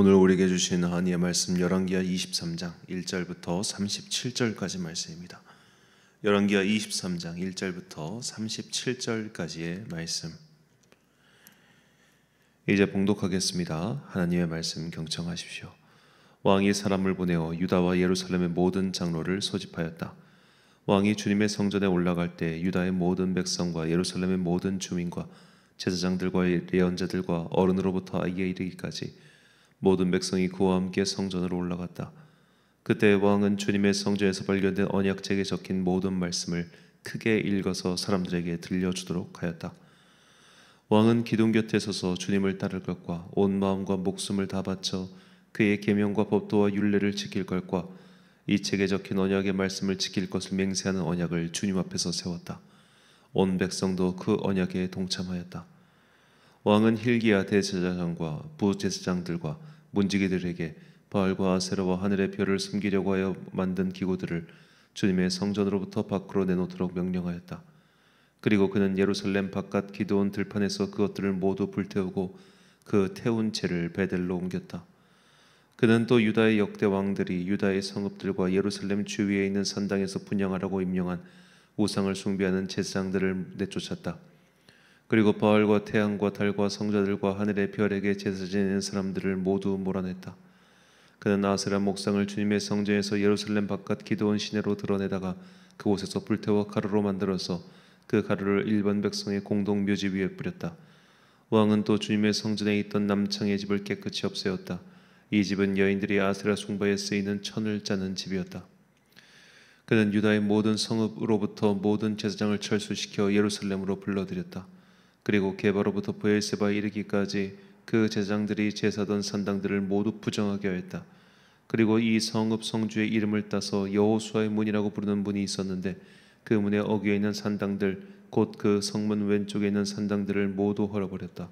오늘 우리에게 주신 하나님의 말씀 열왕기하 23장 1절부터 37절까지 말씀입니다. 열왕기하 23장 1절부터 37절까지의 말씀. 이제 봉독하겠습니다. 하나님의 말씀 경청하십시오. 왕이 사람을 보내어 유다와 예루살렘의 모든 장로를 소집하였다. 왕이 주님의 성전에 올라갈 때 유다의 모든 백성과 예루살렘의 모든 주민과 제사장들과 예언자들과 어른으로부터 아이에 이르기까지 모든 백성이 그와 함께 성전으로 올라갔다. 그때 왕은 주님의 성전에서 발견된 언약책에 적힌 모든 말씀을 크게 읽어서 사람들에게 들려주도록 하였다. 왕은 기둥 곁에 서서 주님을 따를 것과 온 마음과 목숨을 다 바쳐 그의 계명과 법도와 율례를 지킬 것과 이 책에 적힌 언약의 말씀을 지킬 것을 맹세하는 언약을 주님 앞에서 세웠다. 온 백성도 그 언약에 동참하였다. 왕은 hil기야 대제사장과 부제사장들과 문지기들에게 바알과 아세라와 하늘의 별을 숨기려고 하여 만든 기구들을 주님의 성전으로부터 밖으로 내놓도록 명령하였다. 그리고 그는 예루살렘 바깥 기드온 들판에서 그것들을 모두 불태우고 그 태운 채를 베델로 옮겼다. 그는 또 유다의 역대 왕들이 유다의 성읍들과 예루살렘 주위에 있는 산당에서 분향하라고 임명한 우상을 숭배하는 제사장들을 내쫓았다. 그리고 바알과 태양과 달과 성자들과 하늘의 별에게 제사 지내는 사람들을 모두 몰아냈다. 그는 아세라 목상을 주님의 성전에서 예루살렘 바깥 기드온 시내로 드러내다가 그곳에서 불태워 가루로 만들어서 그 가루를 일반 백성의 공동 묘지 위에 뿌렸다. 왕은 또 주님의 성전에 있던 남창의 집을 깨끗이 없애었다. 이 집은 여인들이 아세라 숭배에 쓰이는 천을 짜는 집이었다. 그는 유다의 모든 성읍으로부터 모든 제사장을 철수시켜 예루살렘으로 불러들였다. 그리고 게바로부터 브엘세바에 이르기까지 그 제사장들이 제사던 산당들을 모두 부정하게 하였다. 그리고 이 성읍 성주의 이름을 따서 여호수아의 문이라고 부르는 문이 있었는데 그 문에 어귀에 있는 산당들 곧 그 성문 왼쪽에 있는 산당들을 모두 헐어버렸다.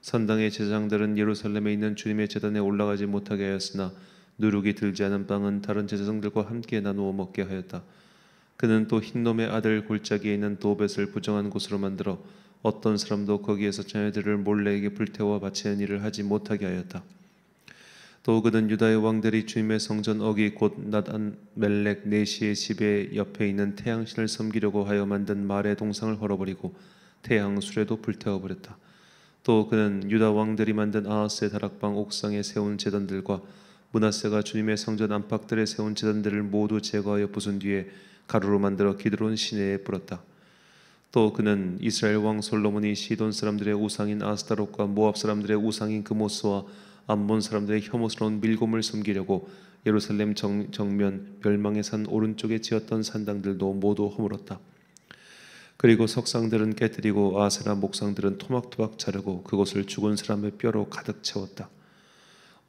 산당의 제사장들은 예루살렘에 있는 주님의 제단에 올라가지 못하게 하였으나 누룩이 들지 않은 빵은 다른 제사장들과 함께 나누어 먹게 하였다. 그는 또 흰놈의 아들 골짜기에 있는 도벳을 부정한 곳으로 만들어 어떤 사람도 거기에서 자녀들을 몰래에게 불태워 바치는 일을 하지 못하게 하였다. 또 그는 유다의 왕들이 주님의 성전 어귀 곧 나단 멜렉 네시의 집의 옆에 있는 태양신을 섬기려고 하여 만든 말의 동상을 헐어버리고 태양 수레도 불태워버렸다. 또 그는 유다 왕들이 만든 아하스의 다락방 옥상에 세운 제단들과 므낫세가 주님의 성전 안팎들에 세운 제단들을 모두 제거하여 부순 뒤에 가루로 만들어 기드론 시내에 뿌렸다. 또 그는 이스라엘 왕 솔로몬이 시돈 사람들의 우상인 아스타롯과 모압 사람들의 우상인 그모스와 암몬 사람들의 혐오스러운 밀곰을 숨기려고 예루살렘 정면 멸망의 산 오른쪽에 지었던 산당들도 모두 허물었다. 그리고 석상들은 깨뜨리고 아세라 목상들은 토막토막 자르고 그곳을 죽은 사람의 뼈로 가득 채웠다.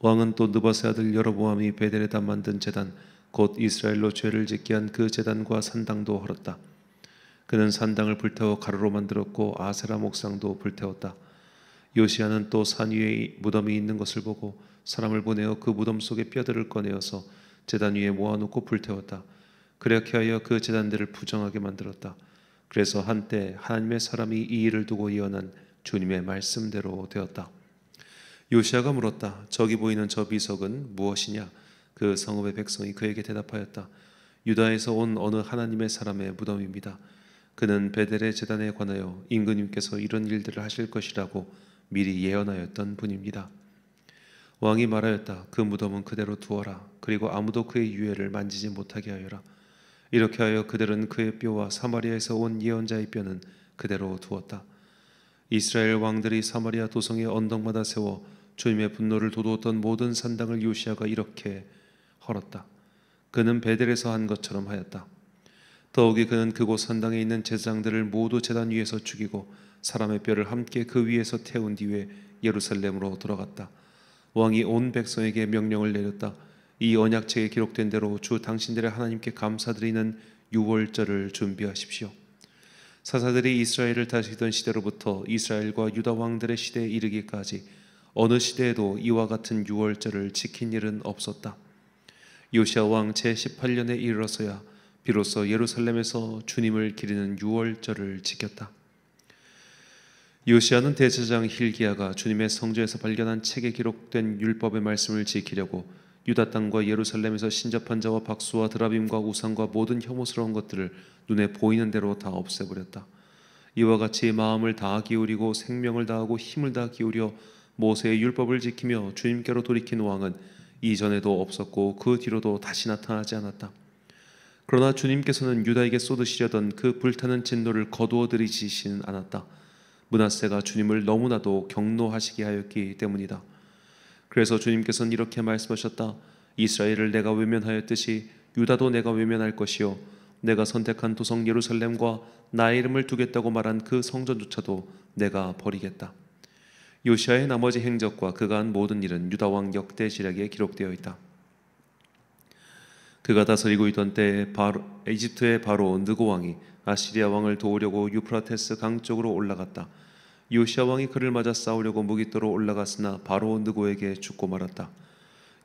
왕은 또 느바세 아들 여로보암이 베델에다 만든 제단 곧 이스라엘로 죄를 짓게 한 그 제단과 산당도 헐었다. 그는 산당을 불태워 가루로 만들었고 아세라 목상도 불태웠다. 요시야는 또 산 위에 무덤이 있는 것을 보고 사람을 보내어 그 무덤 속의 뼈들을 꺼내어서 제단 위에 모아놓고 불태웠다. 그렇게 하여 그 제단들을 부정하게 만들었다. 그래서 한때 하나님의 사람이 이 일을 두고 예언한 주님의 말씀대로 되었다. 요시야가 물었다. 저기 보이는 저 비석은 무엇이냐? 그 성읍의 백성이 그에게 대답하였다. 유다에서 온 어느 하나님의 사람의 무덤입니다. 그는 베델의 제단에 관하여 임금님께서 이런 일들을 하실 것이라고 미리 예언하였던 분입니다. 왕이 말하였다. 그 무덤은 그대로 두어라. 그리고 아무도 그의 유해를 만지지 못하게 하여라. 이렇게 하여 그들은 그의 뼈와 사마리아에서 온 예언자의 뼈는 그대로 두었다. 이스라엘 왕들이 사마리아 도성의 언덕마다 세워 주님의 분노를 돋우었던 모든 산당을 요시야가 이렇게 헐었다. 그는 베델에서 한 것처럼 하였다. 더욱이 그는 그곳 산당에 있는 제사장들을 모두 제단 위에서 죽이고 사람의 뼈를 함께 그 위에서 태운 뒤에 예루살렘으로 돌아갔다. 왕이 온 백성에게 명령을 내렸다. 이 언약책에 기록된 대로 주 당신들의 하나님께 감사드리는 유월절을 준비하십시오. 사사들이 이스라엘을 다스리던 시대로부터 이스라엘과 유다 왕들의 시대에 이르기까지 어느 시대에도 이와 같은 유월절을 지킨 일은 없었다. 요시야 왕 제18년에 이르러서야 비로소 예루살렘에서 주님을 기리는 유월절을 지켰다. 요시야는 대제사장 hil기야가 주님의 성전에서 발견한 책에 기록된 율법의 말씀을 지키려고 유다 땅과 예루살렘에서 신접한 자와 박수와 드라빔과 우상과 모든 혐오스러운 것들을 눈에 보이는 대로 다 없애버렸다. 이와 같이 마음을 다 기울이고 생명을 다하고 힘을 다 기울여 모세의 율법을 지키며 주님께로 돌이킨 왕은 이전에도 없었고 그 뒤로도 다시 나타나지 않았다. 그러나 주님께서는 유다에게 쏟으시려던 그 불타는 진노를 거두어 들이시지는 않았다. 므낫세가 주님을 너무나도 경노하시게 하였기 때문이다. 그래서 주님께서는 이렇게 말씀하셨다. 이스라엘을 내가 외면하였듯이 유다도 내가 외면할 것이요 내가 선택한 도성 예루살렘과 나의 이름을 두겠다고 말한 그 성전조차도 내가 버리겠다. 요시야의 나머지 행적과 그가 한 모든 일은 유다 왕 역대지략에 기록되어 있다. 그가 다스리고 있던 때에 이집트의 바로 느고 왕이 아시리아 왕을 도우려고 유프라테스 강 쪽으로 올라갔다. 요시야 왕이 그를 맞아 싸우려고 무깃도로 올라갔으나 바로 느고에게 죽고 말았다.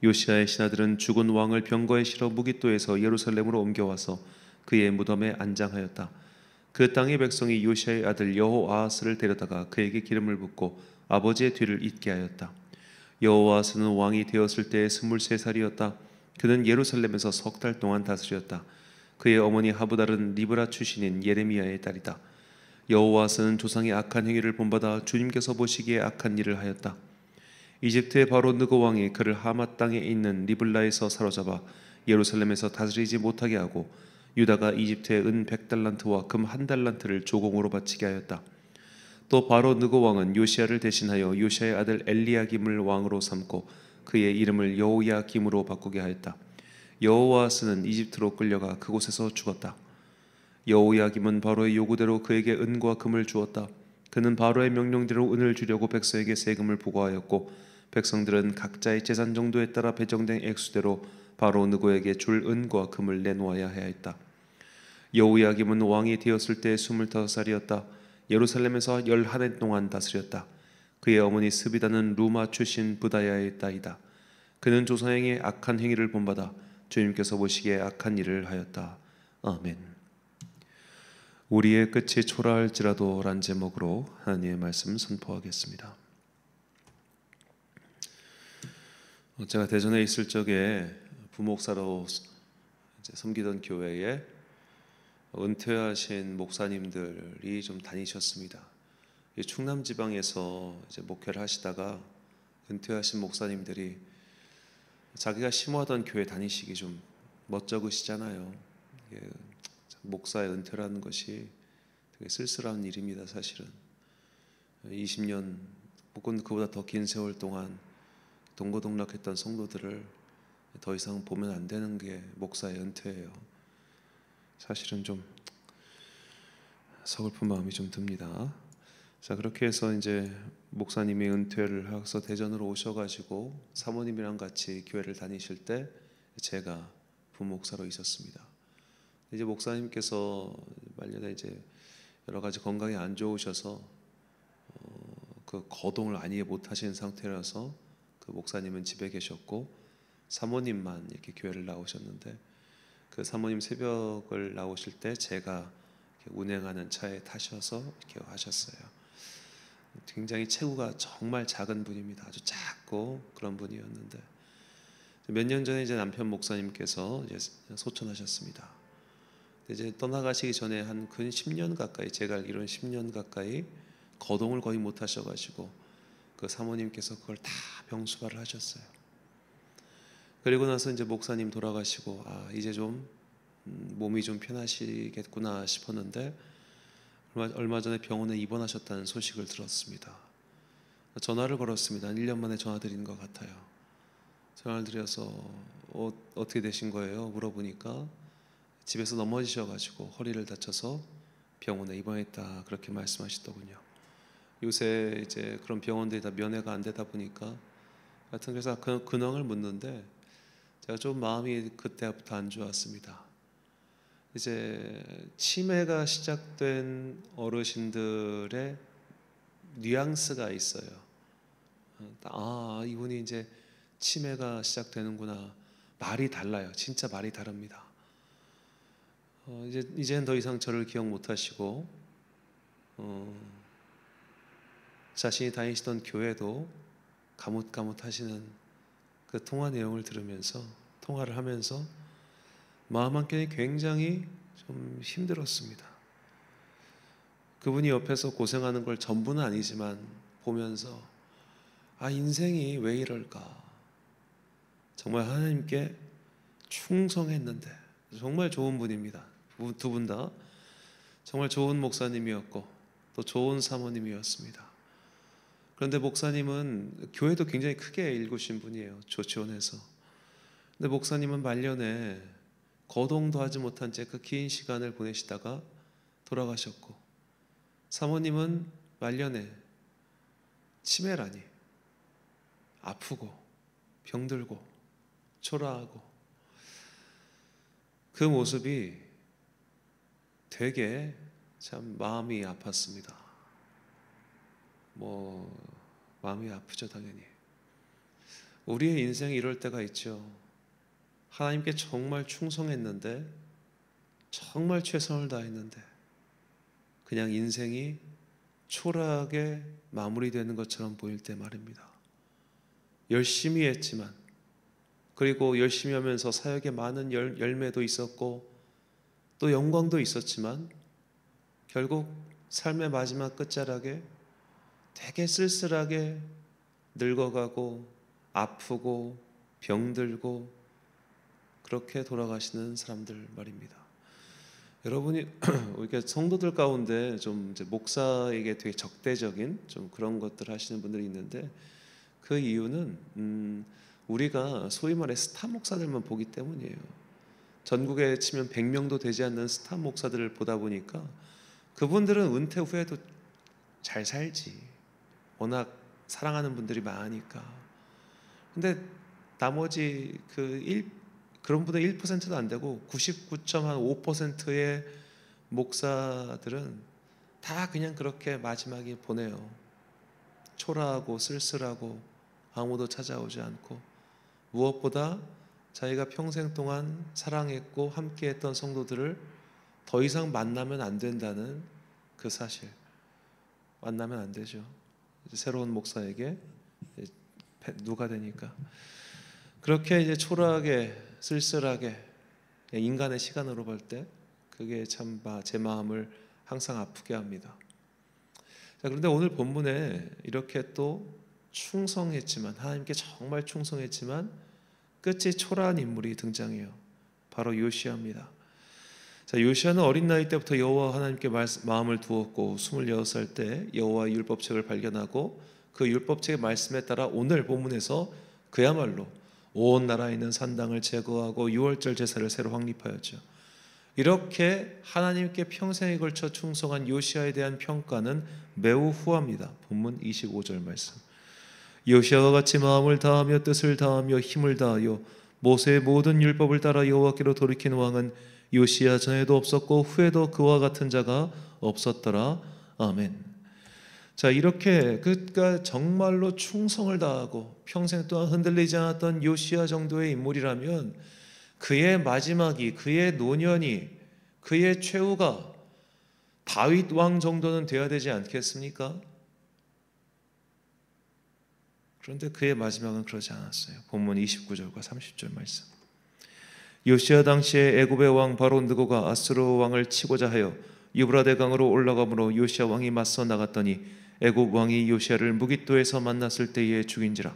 요시야의 신하들은 죽은 왕을 병거에 실어 무깃도에서 예루살렘으로 옮겨와서 그의 무덤에 안장하였다. 그 땅의 백성이 요시야의 아들 여호아하스를 데려다가 그에게 기름을 붓고 아버지의 뒤를 잇게 하였다. 여호아하스는 왕이 되었을 때에 23살이었다. 그는 예루살렘에서 3달 동안 다스렸다. 그의 어머니 하부달은 리브라 출신인 예레미야의 딸이다. 여호와스는 조상의 악한 행위를 본받아 주님께서 보시기에 악한 일을 하였다. 이집트의 바로 느고 왕이 그를 하맛 땅에 있는 리블라에서 사로잡아 예루살렘에서 다스리지 못하게 하고 유다가 이집트의 은 100달란트와 금 1달란트를 조공으로 바치게 하였다. 또 바로 느고 왕은 요시야를 대신하여 요시야의 아들 엘리야김을 왕으로 삼고 그의 이름을 여호야김으로 바꾸게 하였다. 여호와스는 이집트로 끌려가 그곳에서 죽었다. 여호야김은 바로의 요구대로 그에게 은과 금을 주었다. 그는 바로의 명령대로 은을 주려고 백성에게 세금을 부과하였고 백성들은 각자의 재산 정도에 따라 배정된 액수대로 바로 느고에게 줄 은과 금을 내놓아야 했다. 여호야김은 왕이 되었을 때 25살이었다. 예루살렘에서 11해 동안 다스렸다. 그의 어머니 스비다는 루마 출신 부다야의 딸이다. 그는 조상의 악한 행위를 본받아 주님께서 보시기에 악한 일을 하였다. 아멘. 우리의 끝이 초라할지라도 란 제목으로 하나님의 말씀 선포하겠습니다. 제가 대전에 있을 적에 부목사로 섬기던 교회에 은퇴하신 목사님들이 좀 다니셨습니다. 충남 지방에서 목회를 하시다가 은퇴하신 목사님들이 자기가 심호하던 교회 다니시기 좀 멋쩍으시잖아요. 목사의 은퇴라는 것이 되게 쓸쓸한 일입니다. 사실은 20년 혹은 그보다 더 긴 세월 동안 동고동락했던 성도들을 더 이상 보면 안 되는 게 목사의 은퇴예요. 사실은 좀 서글픈 마음이 좀 듭니다. 자, 그렇게 해서 이제 목사님이 은퇴를 하셔서 대전으로 오셔가지고 사모님이랑 같이 교회를 다니실 때 제가 부목사로 있었습니다. 이제 목사님께서 말년에 이제 여러 가지 건강이 안 좋으셔서 그 거동을 아예 못 하시는 상태라서 그 목사님은 집에 계셨고 사모님만 이렇게 교회를 나오셨는데 그 사모님 새벽을 나오실 때 제가 운행하는 차에 타셔서 이렇게 하셨어요. 굉장히 체구가 정말 작은 분입니다. 아주 작고 그런 분이었는데 몇 년 전에 이제 남편 목사님께서 이제 소천하셨습니다. 이제 떠나가시기 전에 한 근 10년 가까이, 제가 알기로는 10년 가까이 거동을 거의 못 하셔가지고 그 사모님께서 그걸 다 병수발을 하셨어요. 그리고 나서 이제 목사님 돌아가시고 이제 좀 몸이 좀 편하시겠구나 싶었는데 얼마 전에 병원에 입원하셨다는 소식을 들었습니다. 전화를 걸었습니다. 한 1년 만에 전화 드린 것 같아요. 전화를 드려서 어떻게 되신 거예요? 물어보니까 집에서 넘어지셔가지고 허리를 다쳐서 병원에 입원했다 그렇게 말씀하시더군요. 요새 이제 그런 병원들이 다 면회가 안 되다 보니까 하여튼 그래서 그 근황을 묻는데 제가 좀 마음이 그때부터 안 좋았습니다. 이제 치매가 시작된 어르신들의 뉘앙스가 있어요. 이분이 이제 치매가 시작되는구나. 말이 달라요. 진짜 말이 다릅니다. 이제는 더 이상 저를 기억 못 하시고 자신이 다니시던 교회도 가뭇가뭇하시는 그 통화 내용을 들으면서, 통화를 하면서 마음 한켠이 굉장히 좀 힘들었습니다. 그분이 옆에서 고생하는 걸 전부는 아니지만 보면서 인생이 왜 이럴까, 정말 하나님께 충성했는데. 정말 좋은 분입니다. 두 분 다 정말 좋은 목사님이었고 또 좋은 사모님이었습니다. 그런데 목사님은 교회도 굉장히 크게 일구신 분이에요, 조치원에서. 근데 목사님은 말년에 거동도 하지 못한 채 그 긴 시간을 보내시다가 돌아가셨고, 사모님은 말년에 치매라니, 아프고 병들고 초라하고, 그 모습이 되게 참 마음이 아팠습니다. 마음이 아프죠, 당연히. 우리의 인생이 이럴 때가 있죠. 하나님께 정말 충성했는데, 정말 최선을 다했는데 그냥 인생이 초라하게 마무리되는 것처럼 보일 때 말입니다. 열심히 했지만, 그리고 열심히 하면서 사역에 많은 열매도 있었고 또 영광도 있었지만, 결국 삶의 마지막 끝자락에 되게 쓸쓸하게 늙어가고 아프고 병들고 그렇게 돌아가시는 사람들 말입니다. 여러분이 이렇게 성도들 가운데 좀 이제 목사에게 되게 적대적인 좀 그런 것들 하시는 분들이 있는데, 그 이유는 우리가 소위 말해 스타 목사들만 보기 때문이에요. 전국에 치면 100명도 되지 않는 스타 목사들을 보다 보니까 그분들은 은퇴 후에도 잘 살지, 워낙 사랑하는 분들이 많으니까. 근데 나머지 그런 분들 1%도 안 되고 99.5%의 목사들은 다 그냥 그렇게 마지막에 보내요. 초라하고 쓸쓸하고 아무도 찾아오지 않고, 무엇보다 자기가 평생 동안 사랑했고 함께했던 성도들을 더 이상 만나면 안 된다는 그 사실, 만나면 안 되죠. 새로운 목사에게 누가 되니까. 그렇게 이제 초라하게 쓸쓸하게 인간의 시간으로 볼 때 그게 참 제 마음을 항상 아프게 합니다. 자, 그런데 오늘 본문에 이렇게 또 충성했지만, 하나님께 정말 충성했지만 끝이 초라한 인물이 등장해요. 바로 요시야입니다. 자, 요시야는 어린 나이 때부터 여호와 하나님께 마음을 두었고 26살 때 여호와의 율법책을 발견하고 그 율법책의 말씀에 따라 오늘 본문에서 그야말로 온 나라에 있는 산당을 제거하고 유월절 제사를 새로 확립하였죠. 이렇게 하나님께 평생에 걸쳐 충성한 요시야에 대한 평가는 매우 후합니다. 본문 25절 말씀. 요시야와 같이 마음을 다하며 뜻을 다하며 힘을 다하여 모세의 모든 율법을 따라 여호와께로 돌이킨 왕은 요시야 전에도 없었고 후에도 그와 같은 자가 없었더라. 아멘. 자, 이렇게 그가 정말로 충성을 다하고 평생 동안 흔들리지 않았던 요시야 정도의 인물이라면 그의 마지막이, 그의 노년이, 그의 최후가 다윗 왕 정도는 되어야 되지 않겠습니까? 그런데 그의 마지막은 그러지 않았어요. 본문 29절과 30절 말씀. 요시야 당시에 애굽의 왕 바로 느고가 아수르 왕을 치고자 하여 유브라데 강으로 올라가므로 요시야 왕이 맞서 나갔더니 애굽 왕이 요시야를 무깃도에서 만났을 때에 죽인지라.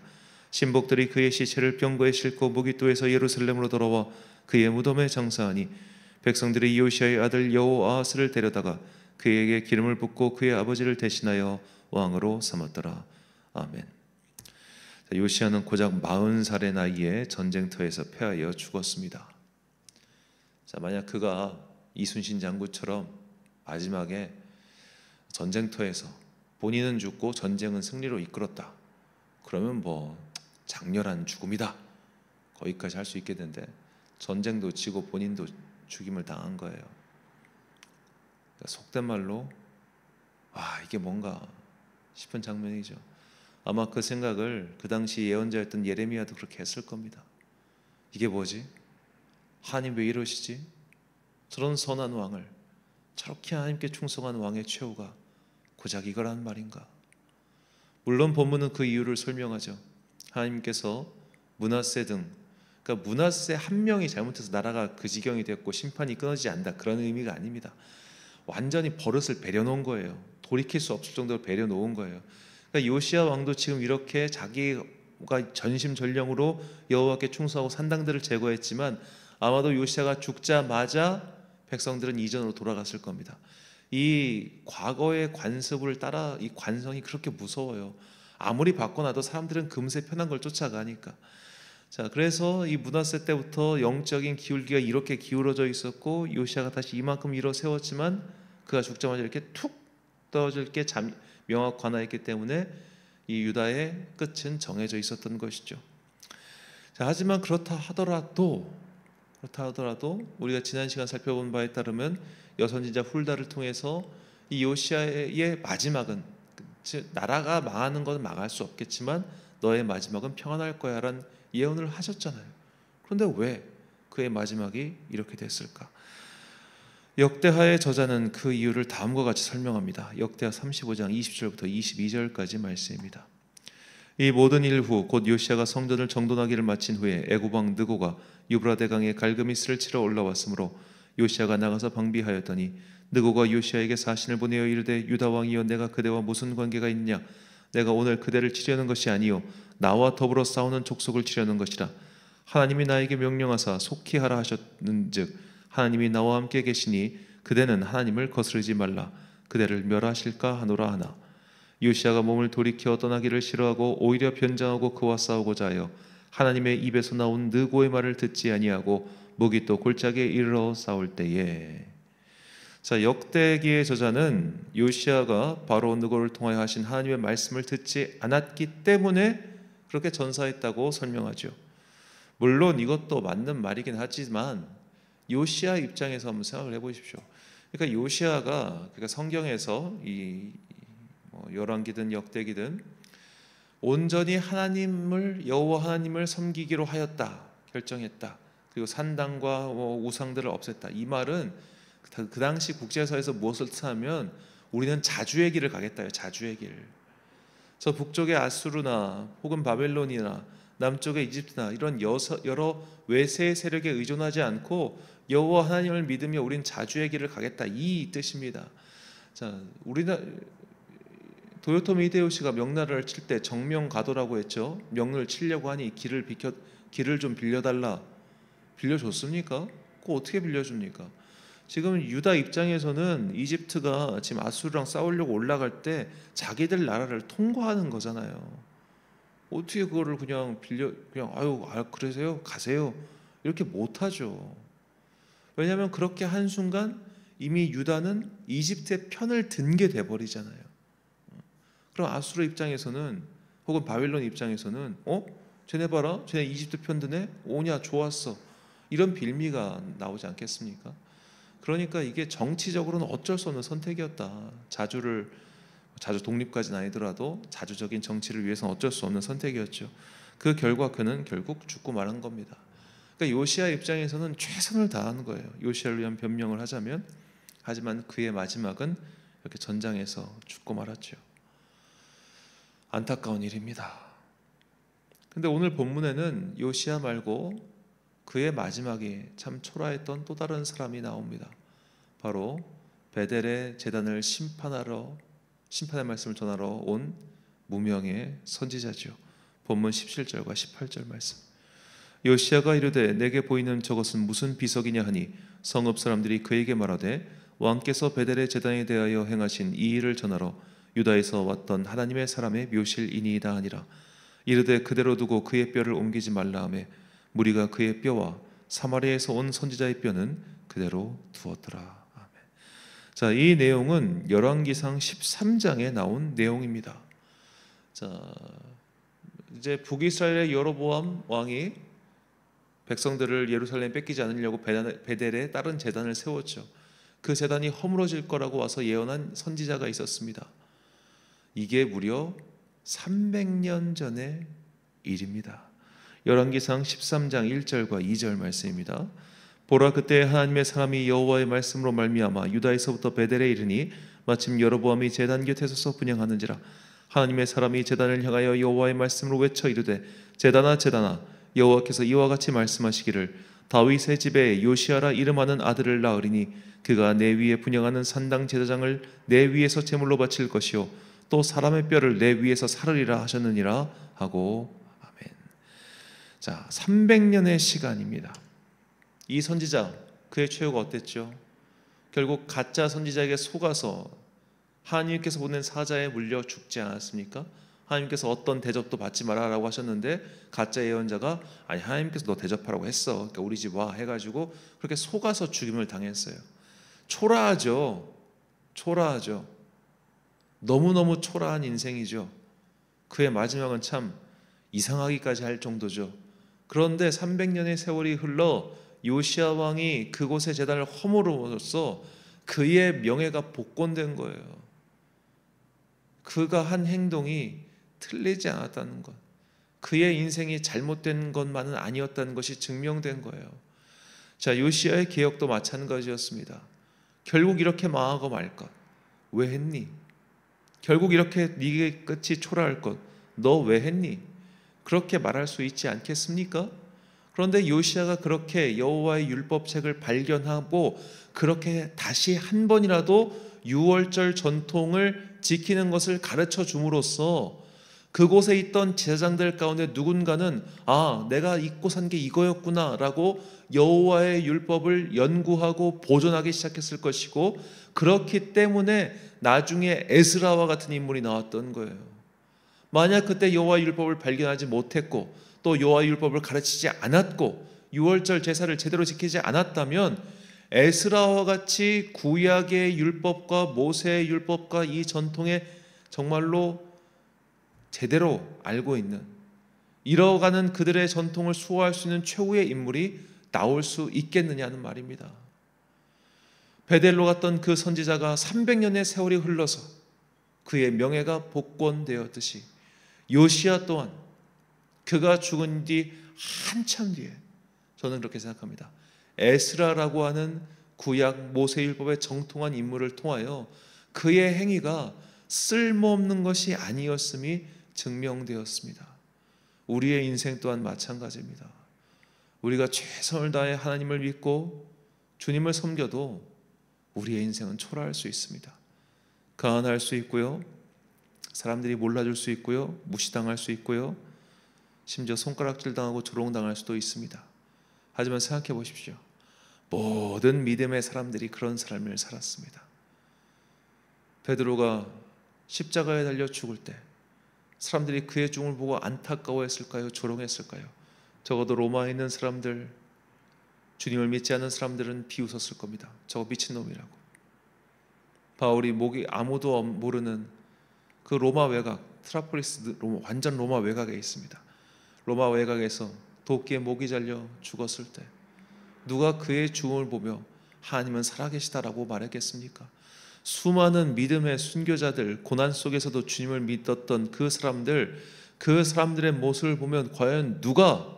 신복들이 그의 시체를 병거에 싣고 무깃도에서 예루살렘으로 돌아와 그의 무덤에 장사하니 백성들이 요시야의 아들 여호아하스를 데려다가 그에게 기름을 붓고 그의 아버지를 대신하여 왕으로 삼았더라. 아멘. 요시야는 고작 40살의 나이에 전쟁터에서 패하여 죽었습니다. 자, 만약 그가 이순신 장군처럼 마지막에 전쟁터에서 본인은 죽고 전쟁은 승리로 이끌었다, 그러면 장렬한 죽음이다, 거기까지 할 수 있겠는데 전쟁도 지고 본인도 죽임을 당한 거예요. 그러니까 속된 말로 이게 뭔가 싶은 장면이죠. 아마 그 생각을 그 당시 예언자였던 예레미야도 그렇게 했을 겁니다. 이게 뭐지? 하나님 왜 이러시지? 저런 선한 왕을, 저렇게 하나님께 충성한 왕의 최후가 고작 이거란 말인가? 물론 본문은 그 이유를 설명하죠. 하나님께서 므낫세 등, 그러니까 므낫세 한 명이 잘못해서 나라가 그 지경이 됐고 심판이 끊어지지 않는다, 그런 의미가 아닙니다. 완전히 버릇을 배려놓은 거예요. 돌이킬 수 없을 정도로 배려놓은 거예요. 그러니까 요시야 왕도 지금 이렇게 자기가 전심전령으로 여호와께 충성하고 산당들을 제거했지만 아마도 요시야가 죽자마자 백성들은 이전으로 돌아갔을 겁니다. 이 과거의 관습을 따라 이 관성이 그렇게 무서워요. 아무리 바꿔놔도 사람들은 금세 편한 걸 쫓아가니까. 자, 그래서 이 므낫세 때부터 영적인 기울기가 이렇게 기울어져 있었고 요시야가 다시 이만큼 일어 세웠지만 그가 죽자마자 이렇게 툭 떨어질 게 명확관하였기 때문에 이 유다의 끝은 정해져 있었던 것이죠. 자, 하지만 그렇다 하더라도 우리가 지난 시간 살펴본 바에 따르면 여선지자 훌다를 통해서 이 요시야의 마지막은, 즉 나라가 망하는 것은 망할 수 없겠지만 너의 마지막은 평안할 거야 라는 예언을 하셨잖아요. 그런데 왜 그의 마지막이 이렇게 됐을까? 역대하의 저자는 그 이유를 다음과 같이 설명합니다. 역대하 35장 20절부터 22절까지 말씀입니다. 이 모든 일 후 곧 요시야가 성전을 정돈하기를 마친 후에 애굽 왕 느고가 유브라데 강에 갈그미스를 치러 올라왔으므로 요시야가 나가서 방비하였더니 느고가 요시야에게 사신을 보내어 이르되 유다 왕이여 내가 그대와 무슨 관계가 있냐? 내가 오늘 그대를 치려는 것이 아니요 나와 더불어 싸우는 족속을 치려는 것이라. 하나님이 나에게 명령하사 속히 하라 하셨는즉 하나님이 나와 함께 계시니 그대는 하나님을 거스르지 말라. 그대를 멸하실까 하노라 하나. 요시야가 몸을 돌이켜 떠나기를 싫어하고 오히려 변장하고 그와 싸우고자 하여 하나님의 입에서 나온 느고의 말을 듣지 아니하고 무기또 골짜기에 이르러 싸울 때에. 자, 역대기의 저자는 요시야가 바로 느고를 통하여 하신 하나님의 말씀을 듣지 않았기 때문에 그렇게 전사했다고 설명하죠. 물론 이것도 맞는 말이긴 하지만 요시야 입장에서 한번 생각을 해보십시오. 그러니까 요시야가 성경에서 열왕기든 역대기든 온전히 여호와 하나님을 섬기기로 하였다, 결정했다. 그리고 산당과 우상들을 없앴다. 이 말은 그 당시 국제사회에서 무엇을 뜻하면 우리는 자주의 길을 가겠다요. 자주의 길. 저 북쪽의 아수르나 혹은 바벨론이나 남쪽의 이집트나 이런 여러 외세의 세력에 의존하지 않고 여호와 하나님을 믿으며 우린 자주의 길을 가겠다, 이 뜻입니다. 자, 우리나라 도요토미 히데요시가 명나라를 칠 때 정명가도라고 했죠. 명을 치려고 하니 길을 좀 빌려달라. 빌려줬습니까? 그거 어떻게 빌려줍니까? 지금 유다 입장에서는 이집트가 지금 아수르랑 싸우려고 올라갈 때 자기들 나라를 통과하는 거잖아요. 어떻게 그거를 그냥 그러세요? 가세요. 이렇게 못하죠. 왜냐하면 그렇게 한 순간 이미 유다는 이집트의 편을 든 게 돼버리잖아요. 그럼 아수르 입장에서는 혹은 바빌론 입장에서는 쟤네 봐라, 쟤네 이집트 편 드네, 오냐 좋았어, 이런 빌미가 나오지 않겠습니까? 그러니까 이게 정치적으로는 어쩔 수 없는 선택이었다. 자주 독립까지는 아니더라도 자주적인 정치를 위해서는 어쩔 수 없는 선택이었죠. 그 결과 그는 결국 죽고 말한 겁니다. 그러니까 요시야 입장에서는 최선을 다하는 거예요. 요시야를 위한 변명을 하자면. 하지만 그의 마지막은 이렇게 전장에서 죽고 말았죠. 안타까운 일입니다. 근데 오늘 본문에는 요시야 말고 그의 마지막이 참 초라했던 또 다른 사람이 나옵니다. 바로 베델의 제단을 심판의 말씀을 전하러 온 무명의 선지자죠. 본문 17절과 18절 말씀. 요시야가 이르되 내게 보이는 저것은 무슨 비석이냐 하니 성읍 사람들이 그에게 말하되 왕께서 베델의 제단에 대하여 행하신 이 일을 전하러 유다에서 왔던 하나님의 사람의 묘실이니이다 하니라. 이르되 그대로 두고 그의 뼈를 옮기지 말라 하매 무리가 그의 뼈와 사마리아에서 온 선지자의 뼈는 그대로 두었더라. 아멘. 자, 이 내용은 열왕기상 13장에 나온 내용입니다. 자, 이제 북이스라엘의 여로보암 왕이 백성들을 예루살렘 뺏기지 않으려고 베델에 다른 제단을 세웠죠. 그 제단이 허물어질 거라고 와서 예언한 선지자가 있었습니다. 이게 무려 300년 전의 일입니다. 열왕기상 13장 1절과 2절 말씀입니다. 보라, 그때 하나님의 사람이 여호와의 말씀으로 말미암아 유다에서부터 베델에 이르니 마침 여로보암이 제단 곁에 서서 분향하는지라. 하나님의 사람이 제단을 향하여 여호와의 말씀으로 외쳐 이르되 제단아 제단아 여호와께서 이와 같이 말씀하시기를 다윗의 집에 요시아라 이름하는 아들을 낳으리니 그가 내 위에 분향하는 산당 제사장을 내 위에서 제물로 바칠 것이요 또 사람의 뼈를 내 위에서 사르리라 하셨느니라 하고. 아멘. 자, 300년의 시간입니다. 이 선지자, 그의 최후가 어땠죠? 결국 가짜 선지자에게 속아서 하나님께서 보낸 사자에 물려 죽지 않았습니까? 하나님께서 어떤 대접도 받지 말아라고 하셨는데 가짜 예언자가 아니 하나님께서 너 대접하라고 했어, 그러니까 우리 집 와 해가지고 그렇게 속아서 죽임을 당했어요. 초라하죠. 초라하죠. 너무너무 초라한 인생이죠. 그의 마지막은 참 이상하기까지 할 정도죠. 그런데 300년의 세월이 흘러 요시야 왕이 그곳의 제단을 허물음으로써 그의 명예가 복권된 거예요. 그가 한 행동이 틀리지 않았다는 것, 그의 인생이 잘못된 것만은 아니었다는 것이 증명된 거예요. 자, 요시야의 개혁도 마찬가지였습니다. 결국 이렇게 망하고 말 것, 왜 했니? 결국 이렇게 네게 끝이 초라할 것, 너 왜 했니? 그렇게 말할 수 있지 않겠습니까? 그런데 요시야가 그렇게 여호와의 율법책을 발견하고 그렇게 다시 한 번이라도 유월절 전통을 지키는 것을 가르쳐 줌으로써 그곳에 있던 제사장들 가운데 누군가는 아, 내가 잊고 산 게 이거였구나 라고 여호와의 율법을 연구하고 보존하기 시작했을 것이고, 그렇기 때문에 나중에 에스라와 같은 인물이 나왔던 거예요. 만약 그때 여호와의 율법을 발견하지 못했고 또 여호와의 율법을 가르치지 않았고 유월절 제사를 제대로 지키지 않았다면 에스라와 같이 구약의 율법과 모세의 율법과 이 전통에 정말로 제대로 알고 있는, 이뤄가는 그들의 전통을 수호할 수 있는 최후의 인물이 나올 수 있겠느냐는 말입니다. 베델로 갔던 그 선지자가 300년의 세월이 흘러서 그의 명예가 복권되었듯이 요시야 또한 그가 죽은 뒤 한참 뒤에, 저는 그렇게 생각합니다, 에스라라고 하는 구약 모세율법의 정통한 인물을 통하여 그의 행위가 쓸모없는 것이 아니었음이 증명되었습니다. 우리의 인생 또한 마찬가지입니다. 우리가 최선을 다해 하나님을 믿고 주님을 섬겨도 우리의 인생은 초라할 수 있습니다. 가난할 수 있고요, 사람들이 몰라줄 수 있고요, 무시당할 수 있고요, 심지어 손가락질 당하고 조롱당할 수도 있습니다. 하지만 생각해 보십시오. 모든 믿음의 사람들이 그런 삶을 살았습니다. 베드로가 십자가에 달려 죽을 때 사람들이 그의 죽음을 보고 안타까워했을까요? 조롱했을까요? 적어도 로마에 있는 사람들, 주님을 믿지 않는 사람들은 비웃었을 겁니다. 저거 미친놈이라고. 바울이 목이 아무도 모르는 그 로마 외곽, 트라폴리스, 완전 로마 외곽에 있습니다. 로마 외곽에서 도끼에 목이 잘려 죽었을 때 누가 그의 죽음을 보며 하나님은 살아계시다라고 말했겠습니까? 수많은 믿음의 순교자들, 고난 속에서도 주님을 믿었던 그 사람들의 모습을 보면 과연 누가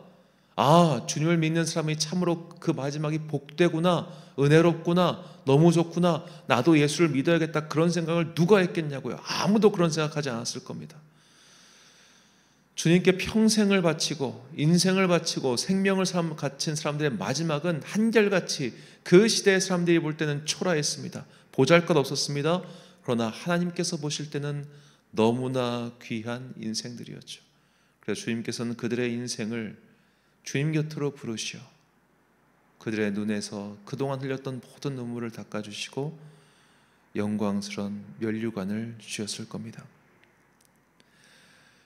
아, 주님을 믿는 사람이 참으로 그 마지막이 복되구나, 은혜롭구나, 너무 좋구나, 나도 예수를 믿어야겠다, 그런 생각을 누가 했겠냐고요. 아무도 그런 생각하지 않았을 겁니다. 주님께 평생을 바치고 인생을 바치고 생명을 바친 사람들의 마지막은 한결같이 그 시대의 사람들이 볼 때는 초라했습니다. 보잘것없었습니다. 그러나 하나님께서 보실 때는 너무나 귀한 인생들이었죠. 그래서 주님께서는 그들의 인생을 주님 곁으로 부르시어 그들의 눈에서 그동안 흘렸던 모든 눈물을 닦아주시고 영광스러운 면류관을 주셨을 겁니다.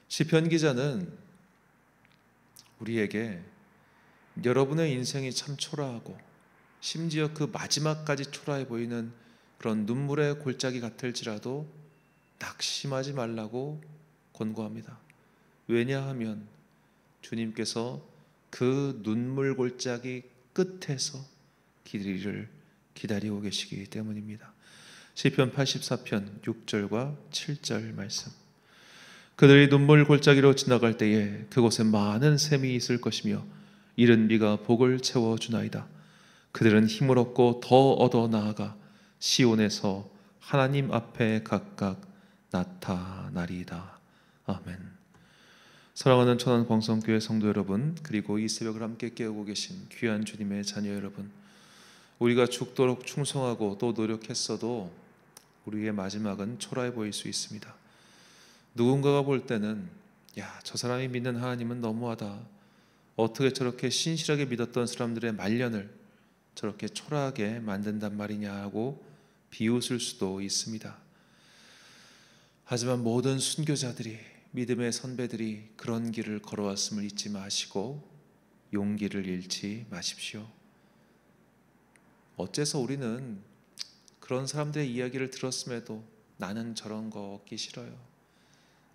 시편 기자는 우리에게 여러분의 인생이 참 초라하고 심지어 그 마지막까지 초라해 보이는 그런 눈물의 골짜기 같을지라도 낙심하지 말라고 권고합니다. 왜냐하면 주님께서 그 눈물 골짜기 끝에서 길이를 기다리고 계시기 때문입니다. 시편 84편 6절과 7절 말씀. 그들이 눈물 골짜기로 지나갈 때에 그곳에 많은 샘이 있을 것이며 이른 비가 복을 채워주나이다. 그들은 힘을 얻고 더 얻어 나아가 시온에서 하나님 앞에 각각 나타나리이다. 아멘. 사랑하는 천안광성교회 성도 여러분, 그리고 이 새벽을 함께 깨우고 계신 귀한 주님의 자녀 여러분, 우리가 죽도록 충성하고 또 노력했어도 우리의 마지막은 초라해 보일 수 있습니다. 누군가가 볼 때는 저 사람이 믿는 하나님은 너무하다, 어떻게 저렇게 신실하게 믿었던 사람들의 말년을 저렇게 초라하게 만든단 말이냐 하고 비웃을 수도 있습니다. 하지만 모든 순교자들이, 믿음의 선배들이 그런 길을 걸어왔음을 잊지 마시고 용기를 잃지 마십시오. 어째서 우리는 그런 사람들의 이야기를 들었음에도 나는 저런 거 얻기 싫어요,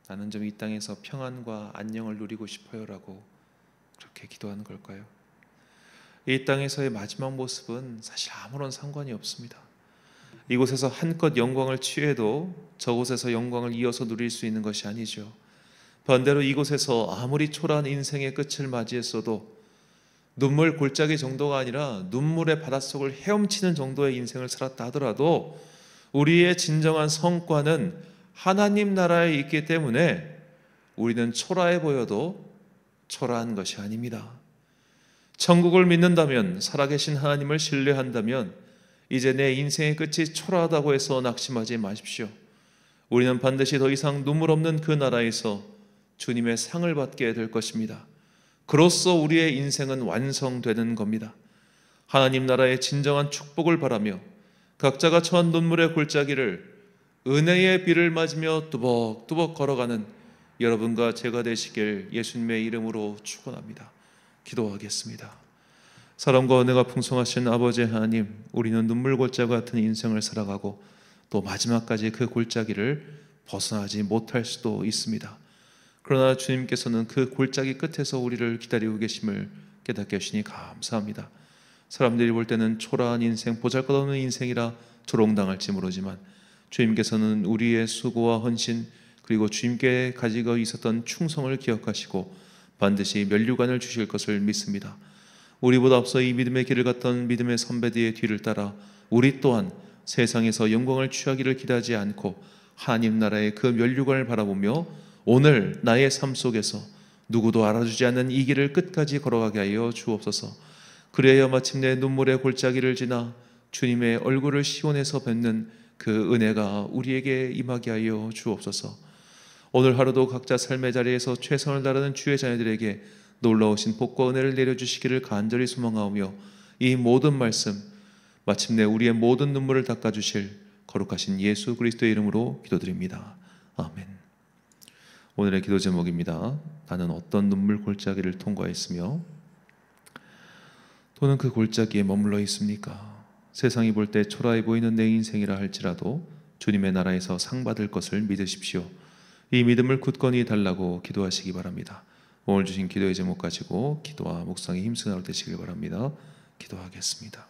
나는 좀 이 땅에서 평안과 안녕을 누리고 싶어요 라고 그렇게 기도하는 걸까요? 이 땅에서의 마지막 모습은 사실 아무런 상관이 없습니다. 이곳에서 한껏 영광을 취해도 저곳에서 영광을 이어서 누릴 수 있는 것이 아니죠. 반대로 이곳에서 아무리 초라한 인생의 끝을 맞이했어도 눈물 골짜기 정도가 아니라 눈물의 바닷속을 헤엄치는 정도의 인생을 살았다 하더라도 우리의 진정한 성과는 하나님 나라에 있기 때문에 우리는 초라해 보여도 초라한 것이 아닙니다. 천국을 믿는다면, 살아계신 하나님을 신뢰한다면 이제 내 인생의 끝이 초라하다고 해서 낙심하지 마십시오. 우리는 반드시 더 이상 눈물 없는 그 나라에서 주님의 상을 받게 될 것입니다. 그로써 우리의 인생은 완성되는 겁니다. 하나님 나라의 진정한 축복을 바라며 각자가 처한 눈물의 골짜기를 은혜의 비를 맞으며 뚜벅뚜벅 걸어가는 여러분과 제가 되시길 예수님의 이름으로 축원합니다. 기도하겠습니다. 사랑과 은혜가 풍성하신 아버지 하나님, 우리는 눈물 골짜기 같은 인생을 살아가고 또 마지막까지 그 골짜기를 벗어나지 못할 수도 있습니다. 그러나 주님께서는 그 골짜기 끝에서 우리를 기다리고 계심을 깨닫게 하시니 감사합니다. 사람들이 볼 때는 초라한 인생, 보잘것없는 인생이라 조롱당할지 모르지만 주님께서는 우리의 수고와 헌신, 그리고 주님께 가지고 있었던 충성을 기억하시고 반드시 면류관을 주실 것을 믿습니다. 우리보다 앞서 이 믿음의 길을 갔던 믿음의 선배들의 뒤를 따라 우리 또한 세상에서 영광을 취하기를 기대하지 않고 하나님 나라의 그 면류관을 바라보며 오늘 나의 삶 속에서 누구도 알아주지 않는 이 길을 끝까지 걸어가게 하여 주옵소서. 그래야 마침내 눈물의 골짜기를 지나 주님의 얼굴을 시온에서 뵙는 그 은혜가 우리에게 임하게 하여 주옵소서. 오늘 하루도 각자 삶의 자리에서 최선을 다하는 주의 자녀들에게 놀라우신 복과 은혜를 내려주시기를 간절히 소망하오며 이 모든 말씀 마침내 우리의 모든 눈물을 닦아주실 거룩하신 예수 그리스도의 이름으로 기도드립니다. 아멘. 오늘의 기도 제목입니다. 나는 어떤 눈물 골짜기를 통과했으며 또는 그 골짜기에 머물러 있습니까? 세상이 볼 때 초라해 보이는 내 인생이라 할지라도 주님의 나라에서 상 받을 것을 믿으십시오. 이 믿음을 굳건히 달라고 기도하시기 바랍니다. 오늘 주신 기도의 제목 가지고 기도와 묵상에 힘쓰는 하루 되시길 바랍니다. 기도하겠습니다.